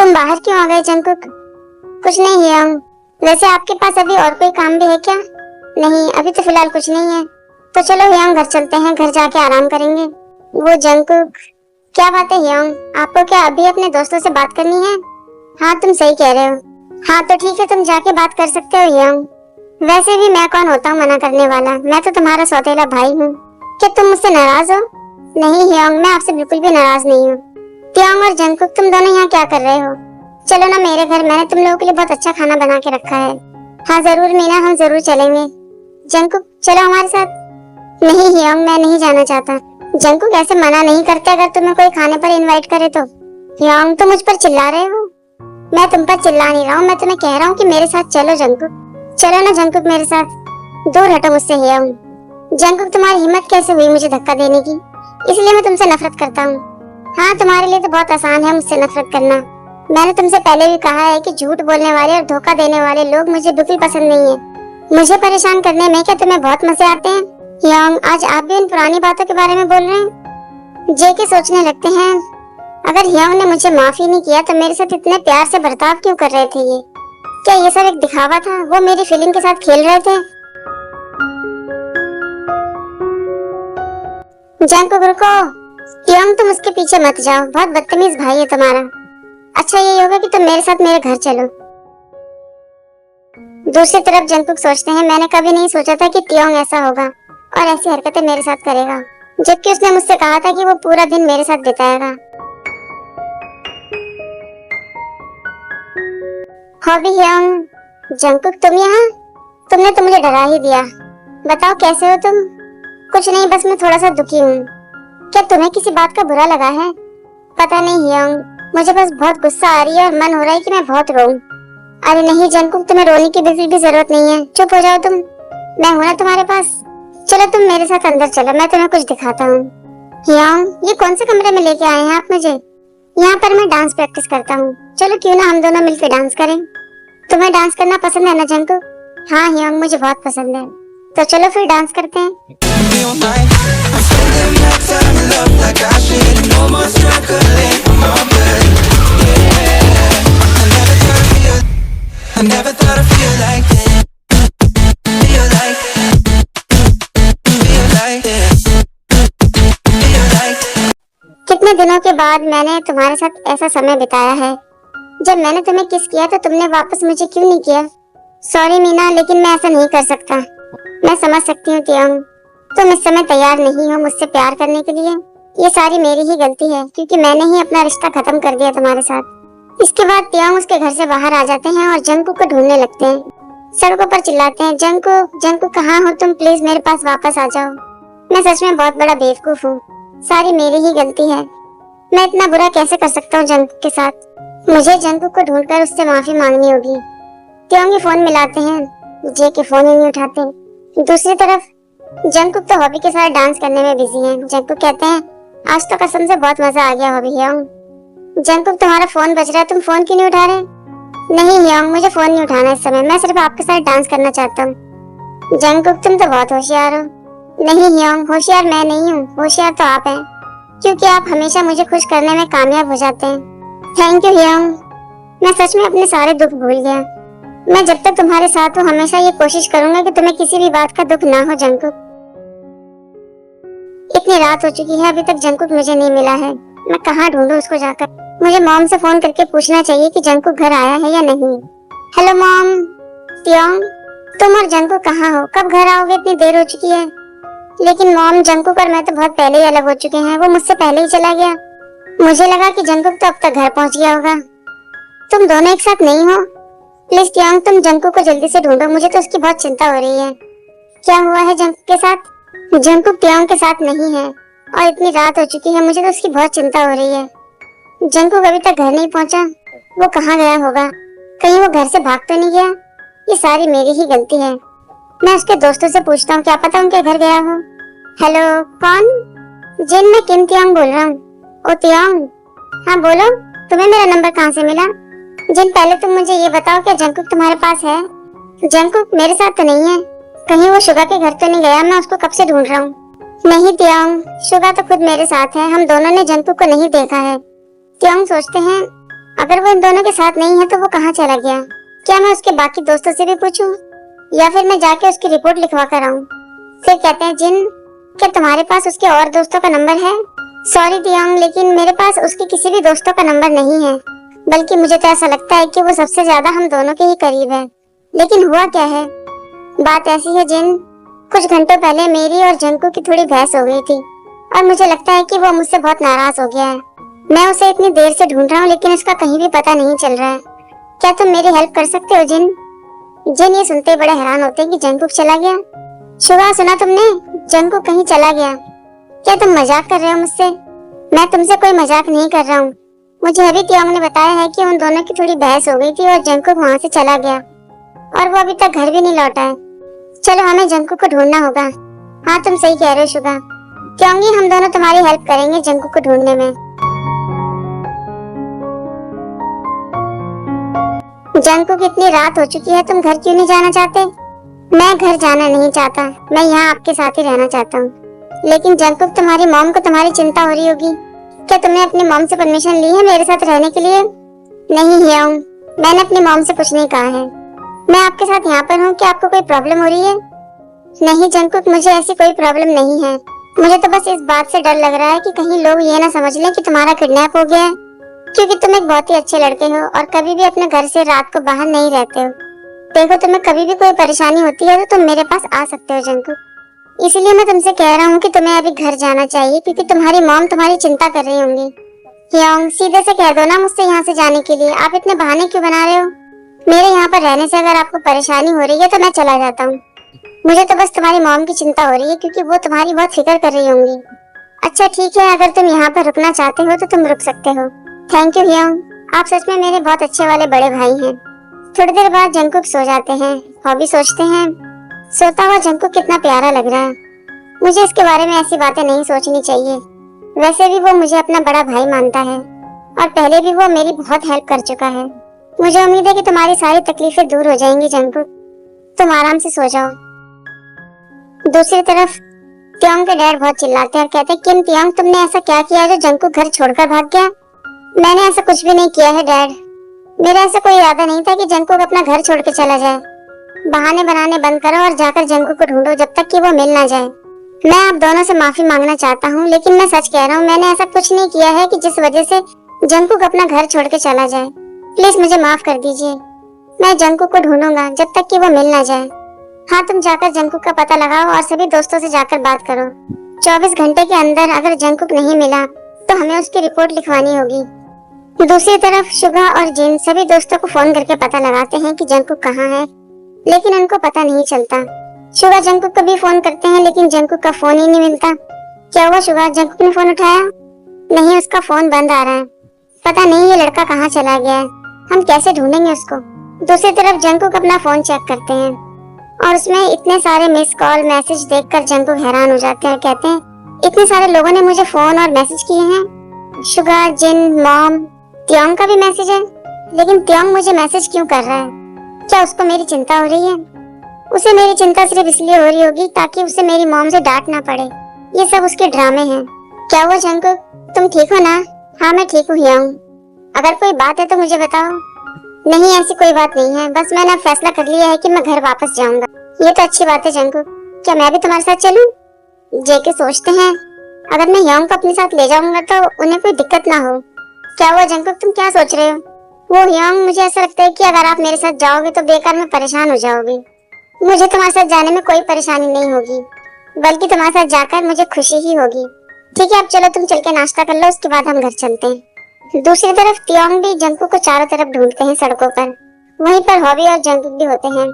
तुम बाहर क्यों आ गए जंकुक? कुछ नहीं हियोंग। वैसे आपके पास अभी और कोई काम भी है क्या? नहीं, अभी तो फिलहाल कुछ नहीं है। तो चलो हियोंग, घर चलते हैं, घर जाके आराम करेंगे। वो जंकुक, क्या बात है हियोंग, आपको क्या अभी अपने दोस्तों से बात करनी है? हाँ, तुम सही कह रहे हो। हाँ तो ठीक है, तुम जाके बात कर सकते हो हियोंग। वैसे भी मैं कौन होता हूँ मना करने वाला, मैं तो तुम्हारा सौतेला भाई हूँ। क्या तुम मुझसे नाराज हो? नहीं हियोंग, मैं आपसे बिल्कुल भी नाराज नहीं हूँ। तियोंग और जंकुक, तुम दोनों यहाँ क्या कर रहे हो? चलो ना मेरे घर, मैंने तुम लोगों के लिए बहुत अच्छा खाना बना के रखा है। हाँ जरूर मीना, हम जरूर चलेंगे। जंकुक चलो हमारे साथ। नहीं हियोंग, मैं नहीं जाना चाहता। जंकुक ऐसे मना नहीं करते अगर तुम्हें कोई खाने पर इनवाइट करे तो। हियोंग तुम मुझ पर चिल्ला रहे हो? मैं तुम पर चिल्ला नहीं रहा हूँ, मैं तुम्हें कह रहा हूँ कि मेरे साथ चलो जंकुक। चलो ना जंकुक मेरे साथ। दूर हटो मुझसे हियोंग। जंकुक तुम्हारी हिम्मत कैसे हुई मुझे धक्का देने की? इसलिए मैं तुमसे नफरत करता हूँ। हाँ तुम्हारे लिए तो बहुत आसान है मुझसे नफरत करना। मैंने तुमसे पहले भी कहा है कि झूठ बोलने वाले और धोखा देने वाले लोग मुझे बिल्कुल पसंद नहीं है। मुझे परेशान करने में क्या तुम्हें बहुत मजे आते हैं? हियोंग आज आप भी उन पुरानी बातों के बारे में बोल रहे हैं? जेके सोचने लगते हैं, अगर हियोंग ने मुझे माफ ही नहीं किया तो मेरे साथ इतने प्यार से बर्ताव क्यों कर रहे थे ये? क्या ये सब एक दिखावा था? वो मेरी फीलिंग के साथ खेल रहे थे? जंकुक रुको। हियोंग तुम उसके पीछे मत जाओ, बहुत बदतमीज भाई है तुम्हारा। अच्छा ये होगा कि तुम मेरे साथ मेरे घर चलो। दूसरी तरफ जंकुक सोचते हैं, मैंने कभी नहीं सोचा था कि तियोंग ऐसा होगा और ऐसी हरकतें मेरे साथ करेगा, जबकि उसने मुझसे कहा था कि वो पूरा दिन मेरे साथ बिताएगा। हॉबी हियोंग। जंकुक तुम यहाँ? तुमने तो मुझे डरा ही दिया। बताओ कैसे हो तुम? कुछ नहीं, बस मैं थोड़ा सा दुखी हूँ। क्या तुम्हें किसी बात का बुरा लगा है? पता नहीं हियोंग, मुझे बस बहुत गुस्सा आ रही है और मन हो रहा है कि मैं बहुत रोऊं। अरे नहीं जंकुक, तुम्हें रोने की बिल्कुल भी जरूरत नहीं है, चुप हो जाओ तुम। मैं हूं ना तुम्हारे पास। चलो तुम मेरे साथ अंदर चलो, मैं तुम्हें कुछ दिखाता हूँ। हियोंग ये कौन से कमरे में लेके आए हैं आप मुझे? यहाँ पर मैं डांस प्रैक्टिस करता हूँ, चलो क्यों ना हम दोनों मिलकर डांस करें। तुम्हें डांस करना पसंद है ना जंकुक? हाँ हियोंग मुझे बहुत पसंद है, तो चलो फिर डांस करते हैं। कितने दिनों के बाद मैंने तुम्हारे साथ ऐसा समय बिताया है। जब मैंने तुम्हें किस किया तो तुमने वापस मुझे क्यों नहीं किया? सॉरी मीना, लेकिन मैं ऐसा नहीं कर सकता। मैं समझ सकती हूँ तियोंग, तुम इस समय तैयार नहीं हो मुझसे प्यार करने के लिए। ये सारी मेरी ही गलती है क्योंकि मैंने ही अपना रिश्ता खत्म कर दिया तुम्हारे साथ। इसके बाद तियोंग उसके घर से बाहर आ जाते हैं और जंकुक को ढूंढने लगते हैं। सड़कों पर चिल्लाते हैं, जंकुक जंकुक कहाँ हो तुम, प्लीज मेरे पास वापस आ जाओ। मैं सच में बहुत बड़ा बेवकूफ हूँ, सारी मेरी ही गलती है। मैं इतना बुरा कैसे कर सकता हूँ जंकुक के साथ? मुझे जंकुक को ढूंढकर उससे माफी मांगनी होगी। तियोंग ये फोन मिलाते हैं, जे के फोन ही नहीं उठाते। दूसरी तरफ जंकुक तो हॉबी के साथ डांस करने में बिजी हैं। जंकुक कहते हैं, आज तो कसम से बहुत मजा आ गया हॉबी हियोंग। जंकुक तुम्हारा फोन बज रहा है, तुम फोन क्यों नहीं उठा रहे? नहीं हियोंग मुझे फोन नहीं उठाना इस समय, मैं सिर्फ आपके साथ डांस करना चाहता हूँ। जंकुक तुम तो बहुत होशियार हो। नहीं हियोंग, होशियार मैं नहीं हूँ, होशियार तो आप हैं, क्योंकि आप हमेशा मुझे खुश करने में कामयाब हो जाते हैं। थैंक यू हियोंग, मैं सच में अपने सारे दुख भूल गया। मैं जब तक तुम्हारे साथ हूँ हमेशा ये कोशिश करूंगा कि तुम्हें किसी भी बात का दुख ना हो जंकुक। इतनी रात हो चुकी है, अभी तक जंकुक मुझे नहीं मिला है। मैं कहाँ ढूंढूं उसको जाकर? मुझे मॉम से फोन करके पूछना चाहिए कि जंकुक घर आया है या नहीं। Hello mom. तियोंग तुम और जंकुक कहाँ हो, कब घर आओगे? इतनी देर हो चुकी है। लेकिन मॉम जंकुक और मैं तो बहुत पहले ही अलग हो चुके हैं, वो मुझसे पहले ही चला गया। मुझे लगा कि जंकुक तो अब तक घर पहुँच गया होगा। तुम दोनों एक साथ नहीं हो? प्लीज तियोंग तुम जंकुक को जल्दी से ढूंढो, मुझे तो उसकी बहुत चिंता हो रही है। क्या हुआ है जंकुक के साथ? जंकुक तियोंग के साथ नहीं है और इतनी रात हो चुकी है, मुझे तो उसकी बहुत चिंता हो रही है। जंकुक अभी तक घर नहीं पहुंचा, वो कहाँ गया होगा? कहीं वो घर से भाग तो नहीं गया? ये सारी मेरी ही गलती है। मैं उसके दोस्तों से पूछता हूँ, क्या पता उनके घर गया हो। हेलो कौन? जिन, मैं किम तियोंग बोल रहा हूँ। ओ तियोंग, हाँ बोलो, तुम्हें मेरा नंबर कहाँ से मिला? जिन पहले तुम मुझे ये बताओ, क्या जंकुक तुम्हारे पास है? जंकुक मेरे साथ तो नहीं है, कहीं वो शुगा के घर तो नहीं गया? मैं उसको कब से ढूंढ रहा हूँ। नहीं तियोंग, शुगा तो खुद मेरे साथ है, हम दोनों ने जंकुक को नहीं देखा है। तियोंग सोचते हैं, अगर वो इन दोनों के साथ नहीं है तो वो कहाँ चला गया? क्या मैं उसके बाकी दोस्तों से भी पूछूं या फिर मैं जाके उसकी रिपोर्ट लिखवा कर आऊं? फिर कहते हैं जिन, क्या तुम्हारे पास उसके और दोस्तों का नंबर है? सॉरी तियांग, लेकिन मेरे पास उसके किसी भी दोस्तों का नंबर नहीं है। बल्कि मुझे तो ऐसा लगता है कि वो सबसे ज्यादा हम दोनों के ही करीब है। लेकिन हुआ क्या है? बात ऐसी है जिन, कुछ घंटों पहले मेरी और जंकू की थोड़ी बहस हो गई थी और मुझे लगता है कि वो मुझसे बहुत नाराज हो गया है। मैं उसे इतनी देर से ढूंढ रहा हूँ लेकिन उसका कहीं भी पता नहीं चल रहा है। क्या तुम मेरी हेल्प कर सकते हो जिन? जिन ये सुनते ही बड़े हैरान होते हैं कि जंकुक चला गया। शुगा, सुना तुमने? जंकुक कहीं चला गया। क्या तुम मजाक कर रहे हो मुझसे? मैं तुमसे कोई मजाक नहीं कर रहा हूँ। मुझे अभी तियांग ने बताया है कि उन दोनों की थोड़ी बहस हो गई थी और जंकुक वहाँ से चला गया और वो अभी तक घर भी नहीं लौटा है। चलो हमें जंकुक को ढूंढना होगा। हाँ तुम सही कह रहे हो शुगा। क्योंकि हम दोनों तुम्हारी हेल्प करेंगे जंकुक को ढूंढने में। जंकुक, इतनी रात हो चुकी है, तुम घर क्यों नहीं जाना चाहते? मैं घर जाना नहीं चाहता, मैं यहाँ आपके साथ ही रहना चाहता हूँ। लेकिन जंकुक, तुम्हारी मॉम को तुम्हारी चिंता हो रही होगी। क्या तुमने अपनी मॉम से परमिशन ली है मेरे साथ रहने के लिए? नहीं हियांग, मैंने अपनी मॉम से कुछ नहीं कहा है। मैं आपके साथ यहाँ पर हूँ, क्या आपको कोई प्रॉब्लम हो रही है? नहीं जंकुक, मुझे ऐसी कोई प्रॉब्लम नहीं है। मुझे तो बस इस बात से डर लग रहा है कि कहीं लोग ये ना समझ लें कि तुम्हारा किडनैप हो गया है, क्योंकि तुम एक बहुत ही अच्छे लड़के हो और कभी भी अपने घर से रात को बाहर नहीं रहते हो। देखो, तुम्हें कभी भी कोई परेशानी होती है तो तुम मेरे पास आ सकते हो जंकुक। इसलिए मैं तुमसे कह रहा हूँ कि तुम्हें अभी घर जाना चाहिए, क्योंकि तुम्हारी मॉम तुम्हारी चिंता कर रही होंगी। हियांग, सीधे से कह दो ना मुझसे यहाँ से जाने के लिए, आप इतने बहाने क्यों बना रहे हो? मेरे यहाँ पर रहने से अगर आपको परेशानी हो रही है तो मैं चला जाता हूँ। मुझे तो बस तुम्हारी मॉम की चिंता हो रही है, क्योंकि वो तुम्हारी बहुत फिक्र कर रही होंगी। अच्छा ठीक है, अगर तुम यहाँ पर रुकना चाहते हो तो तुम रुक सकते हो। थैंक यू हियांग, आप सच में मेरे बहुत अच्छे वाले बड़े भाई हैं। थोड़ी देर बाद जंकुक सो जाते हैं। हॉबी सोचते हैं, सोता हुआ जंकुक कितना प्यारा लग रहा है। मुझे इसके बारे में ऐसी बातें नहीं सोचनी चाहिए। वैसे भी वो मुझे अपना बड़ा भाई मानता है और पहले भी वो मेरी बहुत हेल्प कर चुका है। मुझे उम्मीद है कि तुम्हारी सारी तकलीफें दूर हो जाएंगी जंकुक, तुम आराम से सो जाओ। दूसरी तरफ तियांग के डैड बहुत चिल्लाते हैं और कहते हैं, किम तियांग, तुमने ऐसा क्या किया जो जंकुक घर छोड़कर भाग गया? मैंने ऐसा कुछ भी नहीं किया है डैड। मेरा ऐसा कोई इरादा नहीं था कि जंकुक अपना घर छोड़ के चला जाए। बहाने बनाने बंद करो और जाकर जंकुक को ढूंढो जब तक कि वो मिल ना जाए। मैं आप दोनों से माफी मांगना चाहता हूँ, लेकिन मैं सच कह रहा हूँ, मैंने ऐसा कुछ नहीं किया है कि जिस वजह से जंकुक अपना घर छोड़ के चला जाए। प्लीज मुझे माफ कर दीजिए। मैं जंकुक को ढूंढूंगा जब तक कि वो मिल ना जाए। हाँ, तुम जाकर जंकुक का पता लगाओ और सभी दोस्तों से जाकर बात करो। 24 घंटे के अंदर अगर जंकुक नहीं मिला तो हमें उसकी रिपोर्ट लिखवानी होगी। दूसरी तरफ शुगा और जिन सभी दोस्तों को फोन करके पता लगाते हैं कि जंकुक कहाँ है, लेकिन उनको पता नहीं चलता। शुगा जंकुक को भी फोन करते हैं लेकिन जंकुक का फोन ही नहीं मिलता। क्या हुआ शुगा, जंकुक ने फोन उठाया? नहीं, उसका फोन बंद आ रहा है। पता नहीं ये लड़का कहाँ चला गया है, हम कैसे ढूंढेंगे उसको। दूसरी तरफ जंकुक अपना फोन चेक करते हैं और उसमें इतने सारे मिस कॉल मैसेज देखकर जंकुक हैरान हो जाते हैं और कहते हैं, इतने सारे लोगों ने मुझे फोन और मैसेज किए हैं। शुगा, जिन, मॉम, तियांग का भी मैसेज है, लेकिन तियांग मुझे मैसेज क्यों कर रहा है? क्या उसको मेरी चिंता हो रही है? उसे मेरी चिंता सिर्फ इसलिए हो रही होगी ताकि उसे मेरी मॉम से डांट ना पड़े। ये सब उसके ड्रामे हैं। क्या हुआ जंकुक, तुम ठीक हो ना? हाँ मैं ठीक हूँ हियांग, अगर कोई बात है तो मुझे बताओ। नहीं, ऐसी कोई बात नहीं है, बस मैंने फैसला कर लिया है कि मैं घर वापस जाऊंगा। ये तो अच्छी बात है जंकुक, क्या मैं भी तुम्हारे साथ चलूं? जेके सोचते हैं, अगर मैं हियांग को अपने साथ ले जाऊंगा तो उन्हें कोई दिक्कत ना हो। क्या हुआ जंकुक, तुम क्या सोच रहे हो? वो हियांग, मुझे ऐसा लगता है कि अगर आप मेरे साथ जाओगे तो बेकार में परेशान हो जाओगे। मुझे तुम्हारे साथ जाने में कोई परेशानी नहीं होगी, बल्कि तुम्हारे साथ जाकर मुझे खुशी ही होगी। ठीक है, अब चलो तुम चल के नाश्ता कर लो, उसके बाद हम घर चलते हैं। दूसरी तरफ तियांग भी जंकुक को चारों तरफ ढूंढते हैं सड़कों पर। वहीं पर हॉबी और जंकुक भी होते हैं।